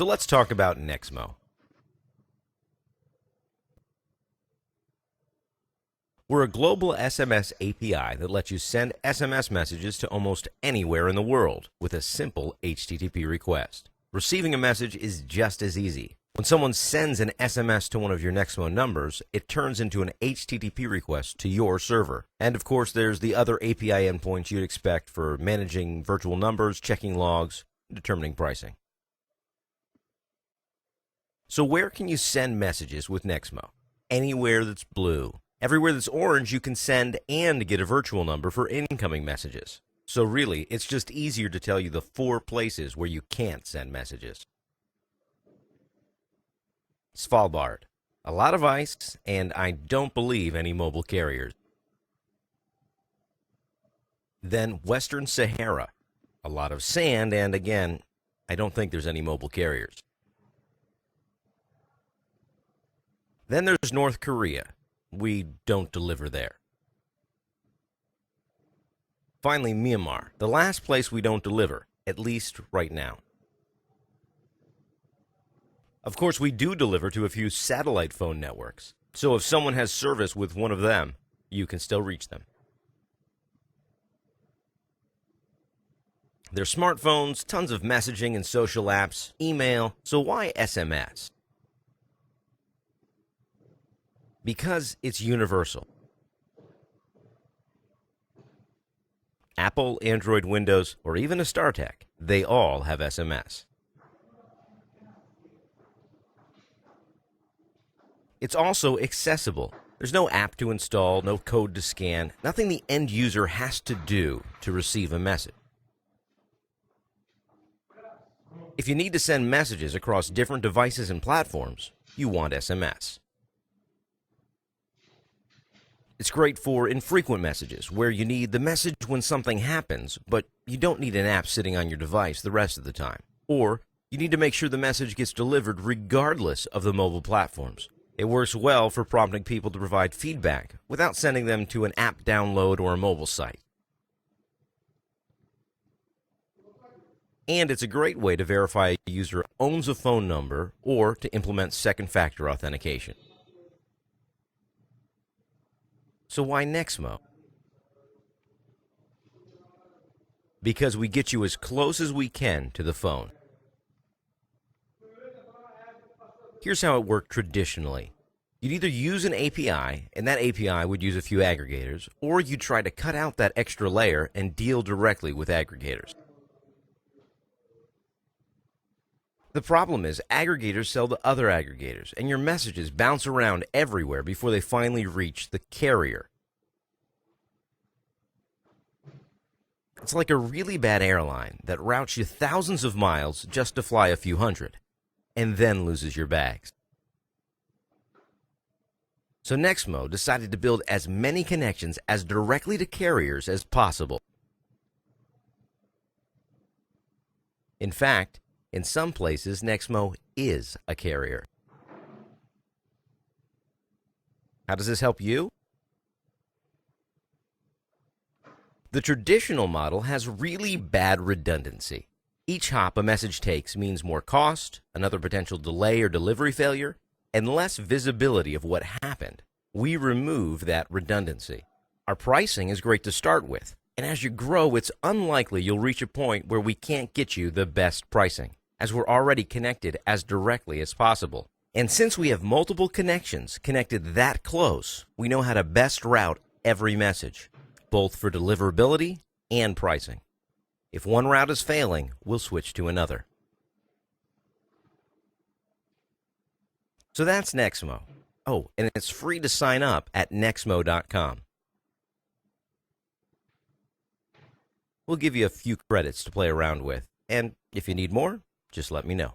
So let's talk about Nexmo. We're a global SMS API that lets you send SMS messages to almost anywhere in the world with a simple HTTP request. Receiving a message is just as easy. When someone sends an SMS to one of your Nexmo numbers, it turns into an HTTP request to your server. And of course, there's the other API endpoints you'd expect for managing virtual numbers, checking logs, and determining pricing. So where can you send messages with Nexmo? Anywhere that's blue. Everywhere that's orange, you can send and get a virtual number for incoming messages. So really, it's just easier to tell you the 4 places where you can't send messages. Svalbard. A lot of ice, and I don't believe any mobile carriers. Then Western Sahara. A lot of sand, and again, I don't think there's any mobile carriers. Then there's North Korea. We don't deliver there. Finally, Myanmar, the last place we don't deliver, at least right now. Of course, we do deliver to a few satellite phone networks, so if someone has service with one of them, you can still reach them. There's smartphones, tons of messaging and social apps, email, so why SMS? Because it's universal. Apple, Android, Windows, or even a StarTech, they all have SMS. It's also accessible. There's no app to install, no code to scan, nothing the end user has to do to receive a message. If you need to send messages across different devices and platforms, you want SMS. It's great for infrequent messages, where you need the message when something happens, but you don't need an app sitting on your device the rest of the time. Or you need to make sure the message gets delivered regardless of the mobile platforms. It works well for prompting people to provide feedback without sending them to an app download or a mobile site. And it's a great way to verify a user owns a phone number or to implement second-factor authentication. So why Nexmo? Because we get you as close as we can to the phone. Here's how it worked traditionally. You'd either use an API, and that API would use a few aggregators, or you'd try to cut out that extra layer and deal directly with aggregators. The problem is aggregators sell to other aggregators, and your messages bounce around everywhere before they finally reach the carrier. It's like a really bad airline that routes you thousands of miles just to fly a few hundred, and then loses your bags. So Nexmo decided to build as many connections as directly to carriers as possible. In fact, in some places, Nexmo is a carrier. How does this help you? The traditional model has really bad redundancy. Each hop a message takes means more cost, another potential delay or delivery failure, and less visibility of what happened. We remove that redundancy. Our pricing is great to start with, and as you grow, it's unlikely you'll reach a point where we can't get you the best pricing, as we're already connected as directly as possible. And since we have multiple connections connected that close, we know how to best route every message, both for deliverability and pricing. If one route is failing, we'll switch to another. So that's Nexmo. Oh, and it's free to sign up at nexmo.com. We'll give you a few credits to play around with, and if you need more, just let me know.